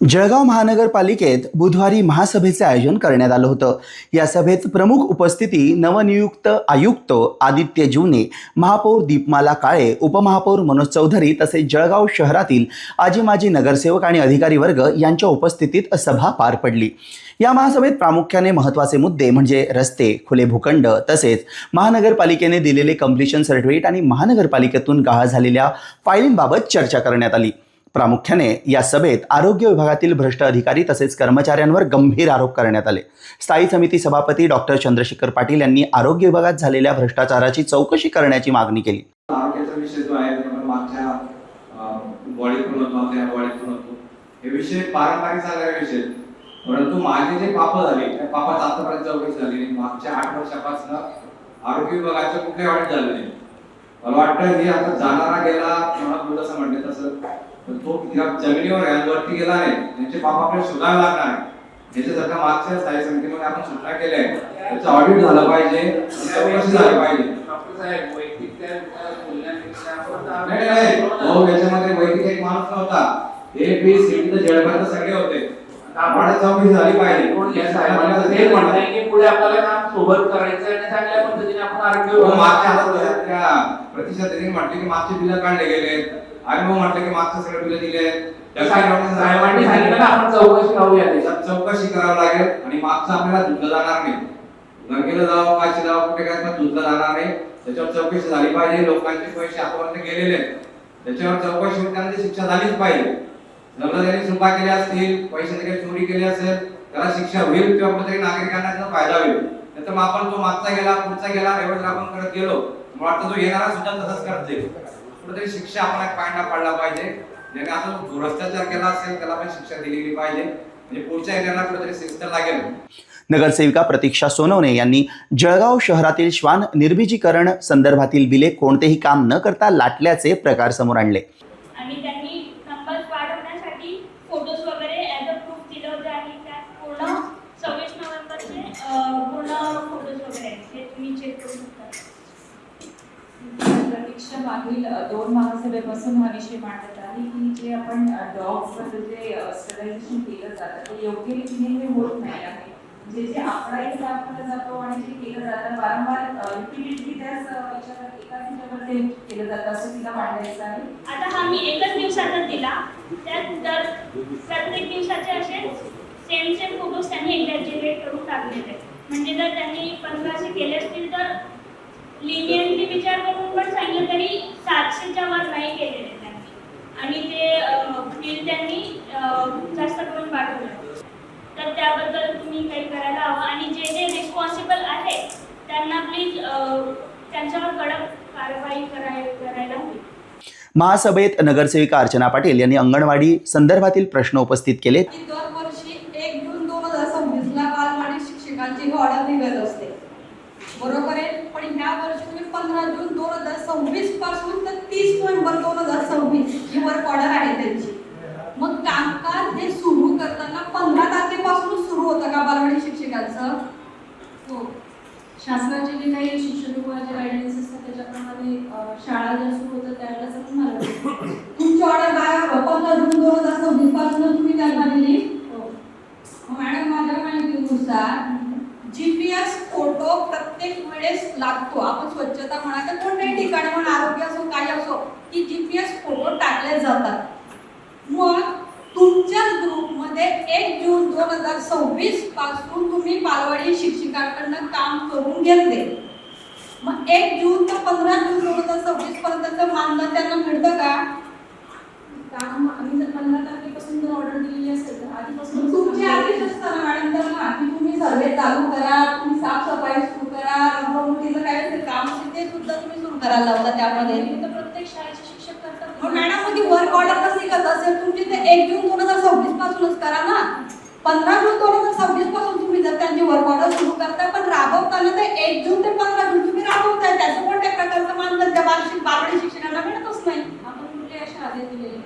जळगाव महानगरपालिकेत बुधवारी महासभेचे आयोजन करण्यात आलं होतं। या सभेत प्रमुख उपस्थिती नवनियुक्त आयुक्त आदित्य जीवने, महापौर दीपमाला काळे, उपमहापौर मनोज चौधरी तसेच जळगाव शहरातील आजी माजी नगरसेवक आणि अधिकारी वर्ग यांच्या उपस्थितीत सभा पार पडली। या महासभेत प्रामुख्याने महत्त्वाचे मुद्दे म्हणजे रस्ते, खुले भूखंड तसेच महानगरपालिकेने दिलेले कंप्लीशन सर्टिफिकेट आणि महानगरपालिकेतून गहाळ झालेल्या फाईलिंगबाबत चर्चा करण्यात आली। प्रामुख्याने या सभेत आरोग्य विभागातील भ्रष्ट अधिकारी तसेच कर्मचाऱ्यांवर गंभीर आरोप करण्यात आले। स्थायी समिती सभापती डॉक्टर चंद्रशेखर पाटील यांनी आरोग्य विभागात झालेल्या भ्रष्टाचाराची चौकशी करण्याची मागणी केली। आरोग्याचा विषय जो आहे तो मागच्या बॉडीतून होतो, आपल्या बॉडीतून होतो, हे विषय पारंपरिक झालेला विषय, परंतु मागे जे पाप झाले त्या पापात आतापर्यंत चौकशी झाली नाही। मागच्या 8 वर्षापासून आरोग्य विभागाचं कुठले ऑडिट झालं नाही। मला वाटतं हे आता जाणारा गेला मला बोल असं म्हणते तसं, तो जमिनीवर वरती गेला नाही, त्यांचे पाप आपल्याला शोधावे लागणार आहे। याच्यासारखा मागच्या स्थायी समितीमध्ये आपण सूचना केल्या आहे, त्याचं ऑडिट झालं पाहिजे, चौकशी झाली पाहिजे। हो, याच्यामध्ये वैयक्तिक एक माणूस नव्हता, ए बी सी डी जळगावात सगळे होते। आपण चौकशी झाली पाहिजे। पुढे आपल्याला काम सोबत करायचं आणि चांगल्या पद्धतीने आपण आरोग्य मागच्या प्रतिशत म्हटले की मागचे बिल काढले गेले, आणि मग म्हटलं की मागचे सगळे बिल दिले, साहेबांनी सांगितलं आपण चौकशी करूया, चौकशी करावं लागेल आणि मागचं आपल्याला धुतलं जाणार नाही। गंगेला जावं, काशी जावं, कुठे काय धुतलं जाणार नाही, त्याच्यावर चौकशी झाली पाहिजे। लोकांचे पैसे हातावरती गेलेले त्याच्यावर चौकशी होऊन त्यांना शिक्षा झालीच पाहिजे। जर त्यांनी चुका केल्या असतील, पैशाची काही चोरी केली असेल, त्याला शिक्षा होईल किंवा कुठेतरी नागरिकांना त्याचा फायदा होईल। नाहीतर मग आपण तो मागचा गेला पुढचा गेला एवढं आपण करत गेलो, मला वाटतं तो येणारा सुद्धा तसंच करत जाईल। कुठेतरी शिक्षा आपण पायंडा पाडला पाहिजे, ज्याने आता जो भ्रष्टाचार केला असेल त्याला पण शिक्षा दिलेली पाहिजे, म्हणजे पुढच्या येणाऱ्यांना कुठेतरी शिस्त लागेल। नगरसेविका प्रतीक्षा सोनवणे यांनी जळगाव शहरातील श्वान निर्बीजीकरण संदर्भातील बिले कोणतेही काम न करता लाटल्याचे प्रकार समोर आणले। आणि त्यांनी नंबर वाढवण्यासाठी फोटोज वगैरे ॲज अ प्रूफ दिलं होतं आणि त्यात पूर्ण 26 नोव्हेंबरचे पूर्ण फोटोज वगैरे आहेत, हे तुम्ही चेक करू शकता। प्रतीक्षा मागील 2 महासभेपासून हा विषय मांडत आहे की जे आपण डॉग्सबद्दल जे स्टरलायझेशन केलं जातं ते योग्य रीतीने हे होत नाही आहे। जे आकडा दाखवला जातो आणि जे केलं जातं वारंवार रिपीटेडली त्याच एकाच ह्याच्यावर केलं जातं असं तिला मांडायचं आहे। आता हा मी एकच दिवसाचा दिला, त्यात दर प्रत्येक दिवसाचे असे सेम फोटोज त्यांनी एक्झॅजरेट करून टाकलेले, म्हणजे जर त्यांनी 1500 केले असतील तर लिनियरली विचार करून पण सांगितलं तरी 700च्या वर नाही केलेले त्यांनी, आणि ते बिल त्यांनी जास्त करून पाठवलं। तर त्याबद्दल तुम्ही काही करायला हवं आणि जे जे रिस्पॉन्सिबल आहे त्यांना प्लीज त्यांच्यावर कडक कारवाई करायला हवी। महासभेत नगरसेविका अर्चना पाटील यांनी अंगणवाडी संदर्भातील प्रश्न उपस्थित केले। दरवर्षी 1 जून 2026 ला बालवाडी शिक्षकांची ऑर्डर निघत असते, बरोबर आहे, पण ह्या वर्षी तुम्ही 15 जून 2026 पासून तर 30 नोव्हेंबर 2026 ही वर्क ऑर्डर आहे त्यांची। मग कामकाज हे सुरू करताना 15 तारखेपासून सुरू होतं का बालवाडी शिक्षकांचं? हो, शासनाचे जे काही शिक्षण विभागाचे गाईडलाईन्स असतात त्याच्याप्रमाणे शाळा ज्या सुरू होतात त्यावेळेला तुम्हाला तुमची ऑर्डर काय 15 जून 2026 पासून तुम्ही त्यांना दिली? हो मॅडम, माझ्या माहितीनुसार GPS फोटो प्रत्येक वेळेस लागतो। आपण स्वच्छता म्हणा तर कोणत्याही ठिकाणी म्हणा, आरोग्य असो काही असो, की GPS फोटो टाकले जातात। मग तुमच्याच ग्रुपमध्ये 1 जून 2026 पासून तुम्ही बालवाडी शिक्षकांकडून काम करून घेतले, मग 1 जून ते 15 जून 2026 पर्यंतचं मानधन त्यांना मिळतं का? काम आम्ही जर 15 तारखेपासून जर ऑर्डर दिलेली असेल तर आधीपासून तुमची आधीच असतं मॅडम, तर ना की तुम्ही सर्वे चालू करा, तुम्ही साफसफाई सुरू करा, रंगवणुकीचं काय असेल काम असेल ते सुद्धा तुम्ही सुरू करायला लावता त्यामध्ये। तर प्रत्येक शाळेचे शिक्षक करतात। मग मॅडम, मग वर्क ऑर्डर कशी करत असेल तुमची ते 1 जून 2026 पासूनच करा ना। 15 जून 2026 पासून तुम्ही जर त्यांची वर्क ऑर्डर सुरू करताय, पण राबवताना ते 1 जून ते 15 जून तुम्ही राबवताय, त्याचं कोणत्या प्रकारचं मानधन त्या बालवाडी शिक्षकांना मिळतच नाही। आपण कुठे अशा आदेश दिलेले?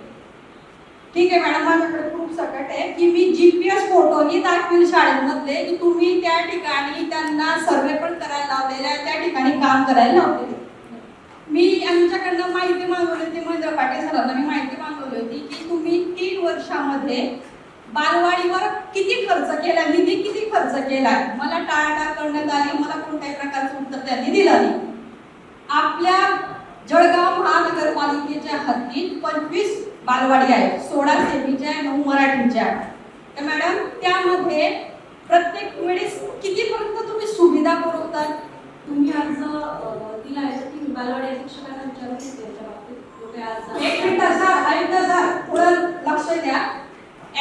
ठीक आहे मॅडम, माझ्याकडे प्रूफ सकट आहे की मी GPS फोटोनी दाखवील शाळेमधले की तुम्ही त्या ठिकाणी त्यांना सर्वे पण करायला लावलेला आहे, त्या ठिकाणी काम करायला लावलेले। मी आमच्याकडनं माहिती मागवली होती, महेंद्र पाटील सरांना मी माहिती मागवली होती की तुम्ही 3 वर्षामध्ये बालवाडीवर किती खर्च केला, निधी किती खर्च केलाय, मला टाळाटाळ करण्यात आली. मला कोणत्याही प्रकारचं उत्तर त्यांनी दिलं नाही. आपल्या जळगाव महानगरपालिकेच्या हद्दीत 25 बालवाडी आहेत, 16 सेमीच्या, 9 मराठीच्या. तर मॅडम त्यामध्ये प्रत्येक वेळेस कितीपर्यंत तुम्ही सुविधा पुरवतात? तुम्ही अर्ज दिला आहे तर तुम्ही बालवाडी शिक्षकांना विचारून त्याच्या बाबतीत कुठे अर्ज एक मिनिट सर, ऐका सर, थोडं लक्ष द्या.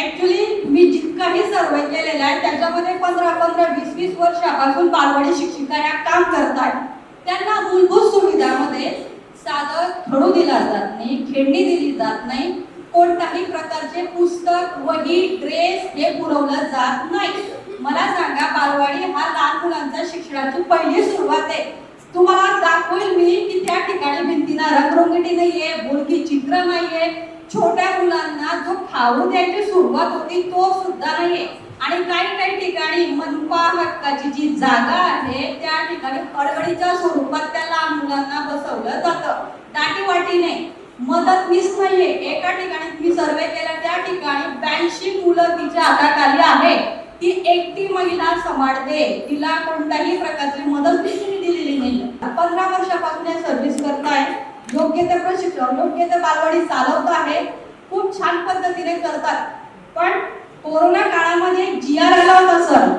ऍक्च्युली मी जितकाही सर्वे केलेला आहे त्याच्यामध्ये 15-20 वर्षापासून बालवाडी शिक्षिका या काम करतात. त्यांना मूलभूत सुविधामध्ये साधं खडू दिला जात नाही, खेळणी दिली जात नाही, कोणत्याही प्रकारचे पुस्तक, वही, ड्रेस हे पुरवलं जात नाही. मला सांगा, बालवाडी हा लहान मुलांच्या शिक्षणाची पहिली सुरुवात आहे. तुम्हाला दाखवेल मी की त्या ठिकाणी भिंतीला रंगरंगटी नाहीये, बोलकी चित्र नाहीये, छोट्या मुलांना जो खाऊ द्यायची सुरुवात होती तो सुद्धा नाहीये. आणि काही ठिकाणी मनपा हक्काची जी जागा आहे त्या ठिकाणी अडगडीच्या स्वरूपात त्या लहान मुलांना बसवलं जातं, दाटीवाटी नाही, मदतनीस नाहीये. एका ठिकाणी मी सर्वे केला, त्या ठिकाणी 82 मुलं तिच्या हाताखाली आहे. ती एकटी महिला सांभाळते, तिला कोणत्याही प्रकारची मदत दिलेली नाही. 15 वर्षापासून या सर्व्हिस करताय, योग्य ते प्रशिक्षण, योग्य ते बालवाडी चालवत आहे, खूप छान पद्धतीने करतात. पण कोरोना काळामध्ये GR आला होता सर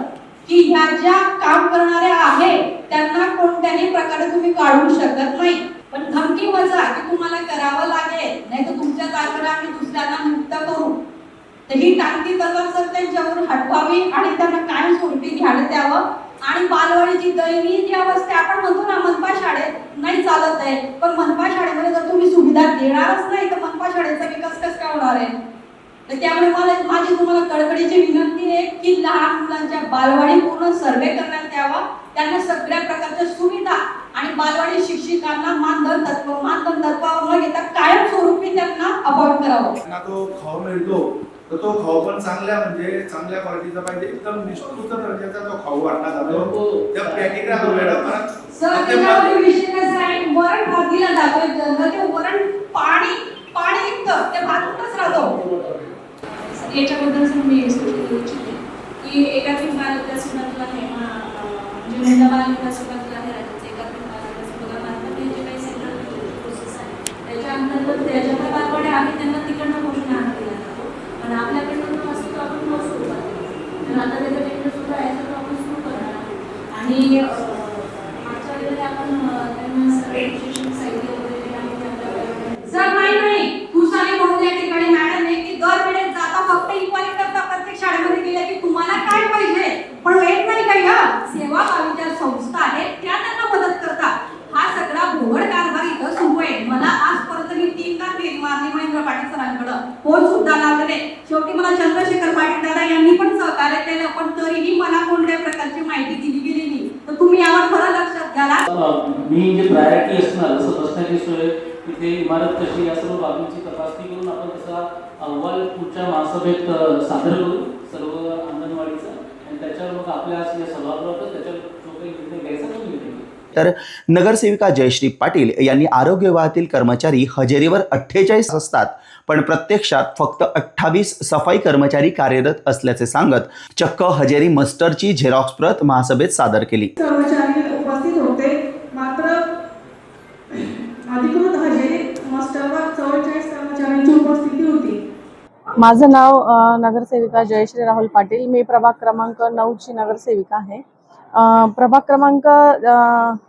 की ह्या ज्या काम करणाऱ्या आहेत त्यांना कोणत्याही प्रकारे तुम्ही काढू शकत नाही. पण धमकी वजा की तुम्हाला करावं लागेल, नाही तर तुमच्या जागेवर आम्ही दुसऱ्यांना नियुक्त करू. तर ही टांगती तलवार सर त्यांच्यावर हटवावी आणि त्यांना कायमस्वरूपी घ्यायला द्यावं. आणि बालवाडीची दयनीय जी अवस्था आपण म्हणतो ना, मनपा शाळेत नाही चालत आहे, पण मनपा शाळेमध्ये जर तुम्ही सुविधा देणारच नाही तर मनपा शाळेचा विकास कसा काय होणार आहे? तर त्यामुळे माझी तुम्हाला कळकळीची विनंती आहे की लहान मुलांच्या बालवाडी पूर्ण सर्वे करण्यात यावा, त्यांना सगळ्या प्रकारच्या सुविधा आणि बालवाडी शिक्षकांना मानधन तत्वावर न घेता कायमस्वरूपी त्यांना अपॉइंट करावं. त्यांना तो खाऊ मिळतो तर तो खाऊ पण चांगल्या क्वालिटीचा पाहिजे, एकदम निष्कृत दर्जाचा तो खाऊ वाटला जातो. त्या पॅकेटला सर त्याच्यामध्ये विषय कसा आहे, वरण भात दिला जातो, ते वरण पाणी निघतं, ते भात कुठंच राहतो. याच्याबद्दल मी करू इच्छिते की एकात्मिक बाल विकास विभागाला आहे, म्हणजे महिला बाल विकास विभागाला आहे राज्याचे एकात्मिक बाल विकास विभागामार्फत हे जे काही सेंट्रल प्रोसेस आहे त्याच्या अंतर्गत त्याच्या ज्या बालवाड्या आहेत त्यांना तिकडनं पोषण आहार दिला जातो. पण आपल्याकडनं असतो तो आपण सुरू करतो, तर आता त्याचं टेंडर सुरू आहे तर आपण सुरू करणार आहोत. आणि मागच्या वेळेला आपण त्यांना सगळे शैक्षणिक साहित्य वगैरे जे आहे ते आपल्याला सर नाही खुशाली म्हणून या ठिकाणी मॅडम आहे की दर वेळेस जाता फक्त इक्वाली करता प्रत्येक शाळेमध्ये गेल्या की तुम्हाला काय पाहिजे, पण येत नाही काही. सेवा भावीच्या संस्था आहेत त्या त्यांना मदत करतात. हा सगळा भोगड कारभार इथं सुरू आहे. मला आजपर्यंत मी 3दा फेरी मारली महेंद्र पाटील सरांकडे, फोन सुद्धा लावले. शेवटी मला चंद्रशेखर पाटील दादा यांनी पण सहकार्य केलं, पण तरीही मला कोणत्या प्रकारची माहिती दिली गेली नाही. तर तुम्ही यावर खरं लक्षात घ्याला. मी जे प्रायोरिटी असणार जसं बसण्याची सोय, तिथे इमारत कशी, या सर्व बाबींची तपासणी करून आपण तसा अहवाल पुढच्या महासभेत सादर करू सर्व अंगणवाडीचा, आणि त्याच्यावर मग आपल्या या सभागृहात त्याच्यावर जो काही निर्णय घ्यायचा तो निर्णय घेऊ. तर नगरसेविका जयश्री पाटील यांनी आरोग्य विभागातील कर्मचारी हजेरीवर 48 असतात, पण प्रत्यक्षात फक्त 28 सफाई कर्मचारी कार्यरत असल्याचे सांगत चक्क हजेरी मस्टरची झेरॉक्स प्रत महासभेत सादर केली. कर्मचारी उपस्थित होते, मात्र अधिकृत हजेरी मस्टरवर 44 कर्मचाऱ्यांची उपस्थिती होती. माझं नाव नगरसेविका जयश्री राहुल पाटील. मी प्रभाग क्रमांक 9ची नगरसेविका आहे. प्रभाग क्रमांक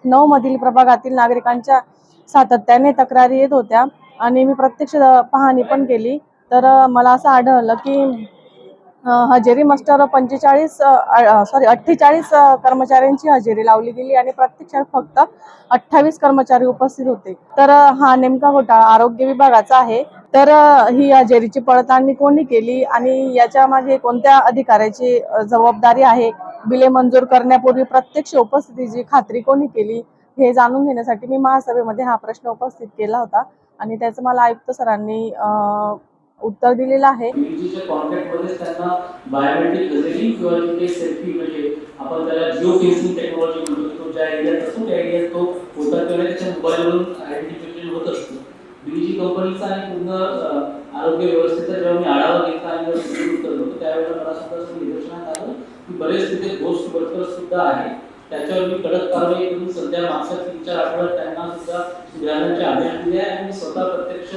9 मधील प्रभागातील नागरिकांच्या सातत्याने तक्रारी येत होत्या आणि मी प्रत्यक्ष पाहणी पण केली. तर मला असं आढळलं की हजेरी मस्टर 48 कर्मचाऱ्यांची हजेरी लावली गेली आणि प्रत्यक्षात फक्त 28 कर्मचारी उपस्थित होते. तर हा नेमका घोटाळा आरोग्य विभागाचा आहे. तर ही हजेरीची पडताळणी कोणी केली आणि याच्या मागे कोणत्या अधिकाऱ्याची जबाबदारी आहे, बिले मंजूर करण्यापूर्वी प्रत्यक्ष उपस्थितीची खात्री कोणी केली, हे जाणून घेण्यासाठी मी महासभेमध्ये हा प्रश्न उपस्थित केला होता आणि त्याचं मला आयुक्त सरांनी उत्तर दिलेलं आहे. बीजीच्या कॉन्ट्रॅक्टमध्ये त्यांना बायोमेट्रिक हजेरी किंवा काही सेल्फी, म्हणजे आपण त्याला जिओ फेन्सिंग टेक्नॉलॉजी म्हणतो, तो ज्या एरियात असतो त्या एरियात तो होता किंवा त्याच्या मोबाईलवरून आयडेंटिफिकेशन होत असतं. बीजी कंपनीचा आणि पूर्ण आरोग्य व्यवस्थेचा जेव्हा मी आढावा घेतला आणि उतरलो होतो त्यावेळेला मला सुद्धा असं निदर्शनात आलं की बरेच तिथे घोस्ट वर्कर्स सुद्धा आहे. त्याच्यावर मी कडक कारवाई करून सध्या मागच्या 3-4 आठवड्यात त्यांना सुद्धा सुधारण्याचे आदेश दिले आहे आणि मी स्वतः प्रत्यक्ष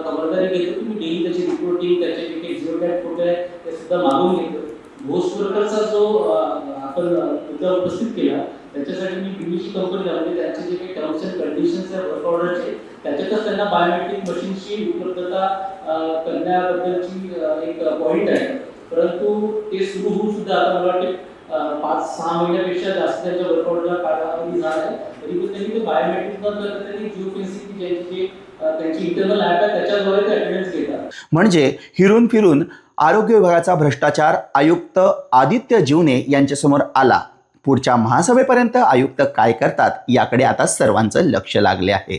खबरदारी घेतो की मी डेली त्याची रिपोर्टिंग त्याचे जे काही जिओटॅग फोटो आहे ते सुद्धा मागून घेतो. घोस्ट वर्करचा जो आपण मुद्दा उपस्थित केला त्याच्यासाठी मी PVC कंपनीला म्हणजे त्यांचे जे काही टर्म्स अँड कंडिशन्स आहे वर्क ऑर्डरचे त्याच्यातच त्यांना बायोमेट्रिक मशीनची उपलब्धता करण्याबद्दलची एक पॉईंट आहे. परंतु ते सुरू होऊन सुद्धा आता मला वाटते 5-6 महिन्यापेक्षा जास्त त्यांच्या वर्क ऑर्डरला कालावधी झाला आहे. तरी पण त्यांनी ते बायोमेट्रिक न करता त्यांनी जिओफेन्सिंग जे त्यांची इंटरनल ॲप आहे त्याच्याद्वारे ते अटेंडन्स घेतात. म्हणजे हिरून फिरून आरोग्य विभागाचा भ्रष्टाचार आयुक्त आदित्य जीवने यांच्यासमोर आला. पुढच्या महासभेपर्यंत आयुक्त काय करतात याकडे आता सर्वांचं लक्ष लागले आहे.